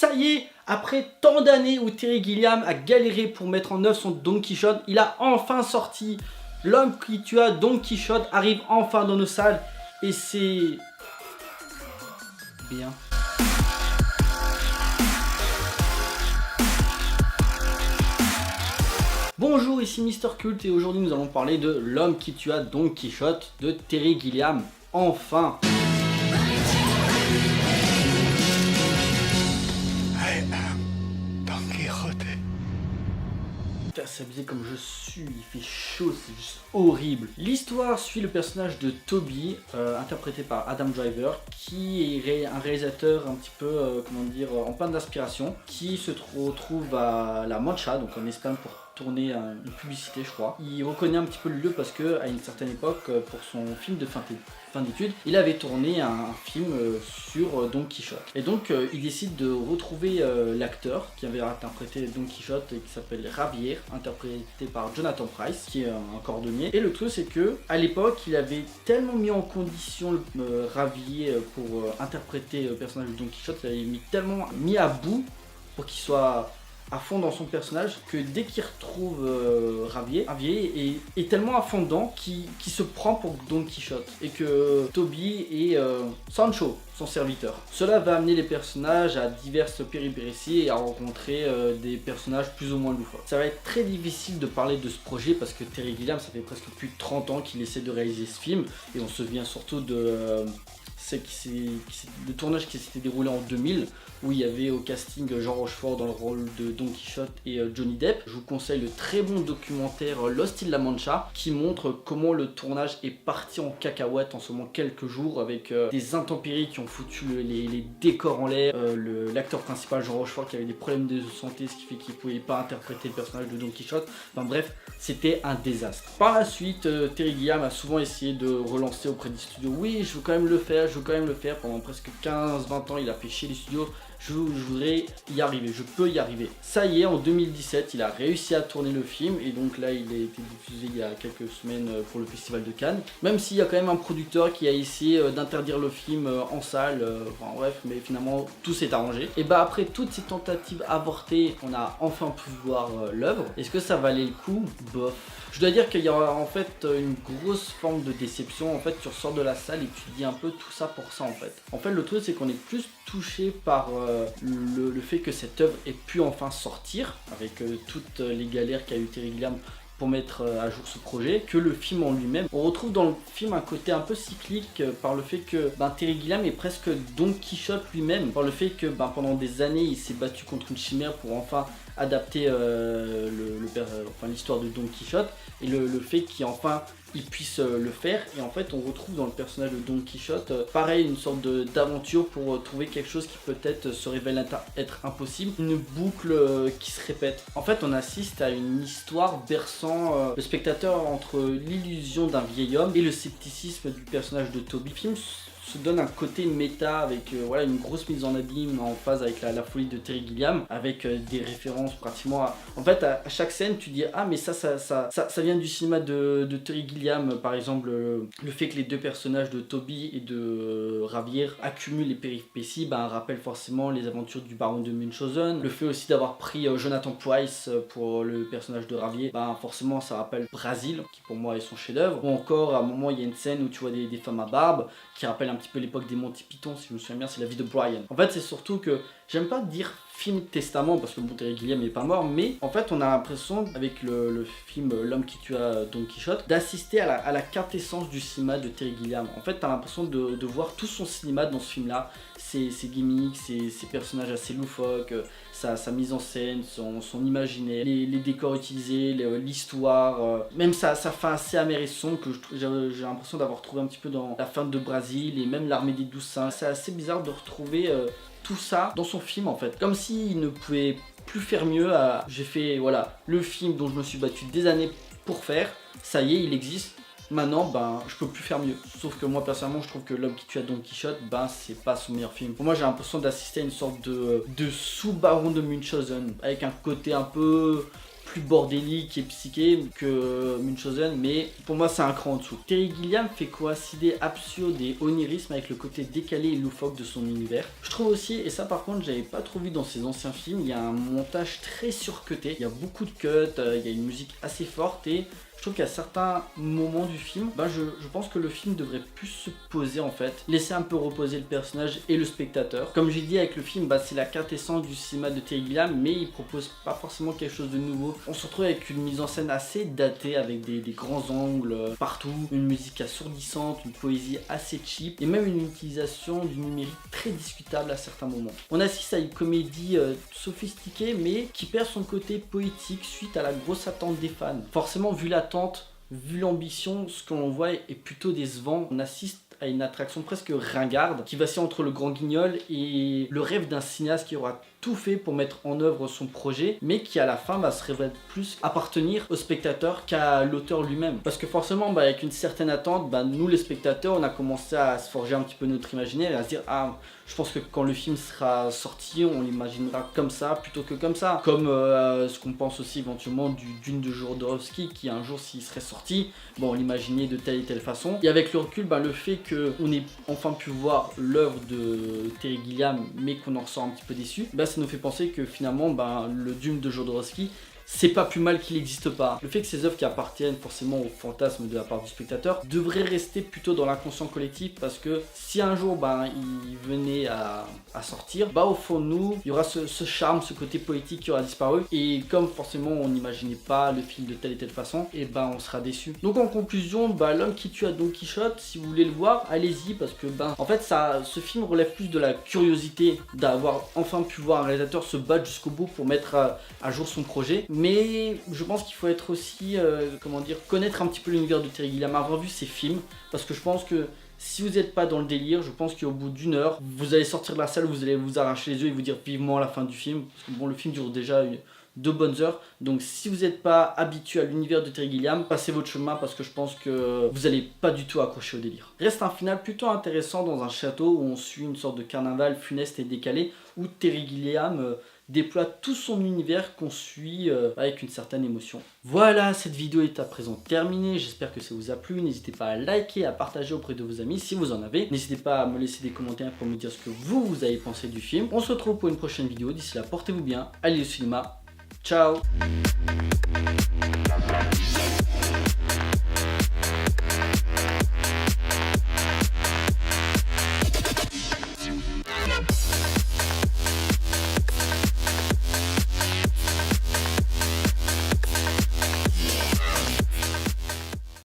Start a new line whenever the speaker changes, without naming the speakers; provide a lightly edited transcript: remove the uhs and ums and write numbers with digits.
Ça y est, après tant d'années où Terry Gilliam a galéré pour mettre en œuvre son Don Quichotte, il a enfin sorti. L'homme qui tua Don Quichotte arrive enfin dans nos salles et c'est bien. Bonjour, ici Mister Cult et aujourd'hui nous allons parler de L'homme qui tua Don Quichotte de Terry Gilliam. Enfin! C'est abusé comme je suis, il fait chaud, c'est juste horrible. L'histoire suit le personnage de Toby, interprété par Adam Driver, qui est un réalisateur un petit peu, en panne d'inspiration, qui se retrouve à La Mancha, donc en Espagne, pour tourner une publicité, je crois. Il reconnaît un petit peu le lieu parce que à une certaine époque, pour son film de fin d'études, il avait tourné un film sur Don Quichotte. Et donc il décide de retrouver l'acteur qui avait interprété Don Quichotte et qui s'appelle Javier, interprété par Jonathan Pryce, qui est un cordonnier. Et le truc c'est que à l'époque il avait tellement mis en condition Javier pour interpréter le personnage de Don Quichotte, il avait tellement mis à bout pour qu'il soit à fond dans son personnage que dès qu'il retrouve Javier est tellement à fond dedans qu'il se prend pour Don Quichotte et que Toby est Sancho, son serviteur. Cela va amener les personnages à diverses péripéties et à rencontrer des personnages plus ou moins loufoques. Ça va être très difficile de parler de ce projet parce que Terry Gilliam, ça fait presque plus de 30 ans qu'il essaie de réaliser ce film et on se souvient surtout de le tournage qui s'était déroulé en 2000 où il y avait au casting Jean Rochefort dans le rôle de Don Quichotte et Johnny Depp. Je vous conseille le très bon documentaire Lost in La Mancha qui montre comment le tournage est parti en cacahuète en seulement quelques jours avec des intempéries qui ont foutu les décors en l'air, l'acteur principal Jean Rochefort qui avait des problèmes de santé, ce qui fait qu'il ne pouvait pas interpréter le personnage de Don Quichotte. Enfin bref, c'était un désastre. Par la suite, Terry Gilliam a souvent essayé de relancer auprès des studios. Oui, je veux quand même le faire, pendant presque 15-20 ans, il a fait chier les studios. Je voudrais y arriver, je peux y arriver. Ça y est, en 2017, il a réussi à tourner le film et donc là, il a été diffusé il y a quelques semaines pour le Festival de Cannes. Même s'il y a quand même un producteur qui a essayé d'interdire le film en salle, enfin bref, mais finalement, tout s'est arrangé. Et bah après toutes ces tentatives avortées, on a enfin pu voir l'œuvre. Est-ce que ça valait le coup? Bof. Je dois dire qu'il y aura en fait une grosse forme de déception. En fait, tu ressors de la salle et tu te dis un peu tout ça pour ça en fait. En fait, le truc c'est qu'on est plus touché par le fait que cette œuvre ait pu enfin sortir avec toutes les galères qu'a eu Terry Gilliam pour mettre à jour ce projet que le film en lui-même. On retrouve dans le film un côté un peu cyclique par le fait que Terry Gilliam est presque Don Quichotte lui-même, par le fait que pendant des années il s'est battu contre une chimère pour enfin adapter l'histoire de Don Quichotte et le fait qu'enfin il puisse le faire et en fait on retrouve dans le personnage de Don Quichotte pareil une sorte d'aventure pour trouver quelque chose qui peut-être se révèle être impossible, une boucle qui se répète. En fait on assiste à une histoire berçant le spectateur entre l'illusion d'un vieil homme et le scepticisme du personnage de Toby. Le film se donne un côté méta avec une grosse mise en abîme en phase avec la folie de Terry Gilliam avec des références pratiquement en fait à chaque scène tu dis ah mais ça vient du cinéma de Terry Gilliam, par exemple le fait que les deux personnages de Toby et de Javier accumulent les péripéties rappelle forcément les aventures du baron de Munchausen. Le fait aussi d'avoir pris Jonathan Pryce pour le personnage de Javier, forcément ça rappelle Brasil qui pour moi est son chef d'œuvre. Ou encore à un moment il y a une scène où tu vois des femmes à barbe qui rappellent un petit peu l'époque des Monty Python, si je me souviens bien, c'est la vie de Brian. En fait, c'est surtout que j'aime pas dire film testament parce que Terry Gilliam n'est pas mort, mais en fait, on a l'impression, avec le film L'homme qui tua Don Quichotte, d'assister à la quintessence du cinéma de Terry Gilliam. En fait, t'as l'impression de voir tout son cinéma dans ce film-là, ses gimmicks, ses personnages assez loufoques, sa mise en scène, son imaginaire, les décors utilisés, l'histoire, même sa fin assez amère et sombre que j'ai l'impression d'avoir trouvé un petit peu dans La fin de Brasil et même L'Armée des 12 Saints. C'est assez bizarre de retrouver tout ça dans son film en fait, comme s'il ne pouvait plus faire mieux. J'ai fait le film dont je me suis battu des années pour faire, ça y est, il existe. Maintenant, je peux plus faire mieux. Sauf que moi, personnellement, je trouve que L'homme qui tua Don Quichotte, c'est pas son meilleur film. Pour moi, j'ai l'impression d'assister à une sorte de sous-baron de Munchausen, avec un côté un peu plus bordélique et psyché que Munchausen, mais pour moi c'est un cran en dessous. Terry Gilliam fait coïncider absurde et onirisme avec le côté décalé et loufoque de son univers. Je trouve aussi, et ça par contre j'avais pas trop vu dans ses anciens films, il y a un montage très surcuté, il y a beaucoup de cuts, il y a une musique assez forte et je trouve qu'à certains moments du film, je pense que le film devrait plus se poser en fait, laisser un peu reposer le personnage et le spectateur. Comme j'ai dit avec le film, c'est la quintessence du cinéma de Terry Gilliam, mais il propose pas forcément quelque chose de nouveau. On se retrouve avec une mise en scène assez datée, avec des grands angles partout, une musique assourdissante, une poésie assez cheap, et même une utilisation du numérique très discutable à certains moments. On assiste à une comédie sophistiquée, mais qui perd son côté poétique suite à la grosse attente des fans. Forcément, vu l'attente, vu l'ambition, ce qu'on voit est plutôt décevant. On assiste à une attraction presque ringarde qui vacille entre le grand guignol et le rêve d'un cinéaste qui aura tout fait pour mettre en œuvre son projet, mais qui à la fin se révèle plus appartenir au spectateur qu'à l'auteur lui-même. Parce que forcément, avec une certaine attente, nous les spectateurs, on a commencé à se forger un petit peu notre imaginaire et à se dire je pense que quand le film sera sorti, on l'imaginera comme ça plutôt que comme ça. Comme ce qu'on pense aussi éventuellement du Dune de Jodorowsky qui un jour s'il serait sorti, on l'imaginait de telle et telle façon. Et avec le recul, le fait qu'on ait enfin pu voir l'œuvre de Terry Gilliam mais qu'on en ressort un petit peu déçu, ça nous fait penser que finalement le Dune de Jodorowsky, c'est pas plus mal qu'il n'existe pas. Le fait que ces œuvres qui appartiennent forcément au fantasme de la part du spectateur devraient rester plutôt dans l'inconscient collectif, parce que si un jour il venait à sortir, au fond de nous, il y aura ce charme, ce côté poétique qui aura disparu, et comme forcément on n'imaginait pas le film de telle et telle façon, et on sera déçu. Donc en conclusion, L'homme qui tue à Don Quichotte, si vous voulez le voir, allez-y, parce que en fait ce film relève plus de la curiosité d'avoir enfin pu voir un réalisateur se battre jusqu'au bout pour mettre à jour son projet. Mais je pense qu'il faut être aussi, connaître un petit peu l'univers de Terry Gilliam, avoir vu ses films, parce que je pense que si vous n'êtes pas dans le délire, je pense qu'au bout d'une heure, vous allez sortir de la salle, vous allez vous arracher les yeux et vous dire vivement la fin du film. Parce que le film dure déjà 2 bonnes heures, donc si vous n'êtes pas habitué à l'univers de Terry Gilliam, passez votre chemin, parce que je pense que vous n'allez pas du tout accrocher au délire. Reste un final plutôt intéressant dans un château où on suit une sorte de carnaval funeste et décalé, où Terry Gilliam déploie tout son univers qu'on suit avec une certaine émotion. Voilà, cette vidéo est à présent terminée, j'espère que ça vous a plu. N'hésitez pas à liker, à partager auprès de vos amis si vous en avez. N'hésitez pas à me laisser des commentaires pour me dire ce que vous avez pensé du film. On se retrouve pour une prochaine vidéo, d'ici là portez-vous bien, allez au cinéma, ciao.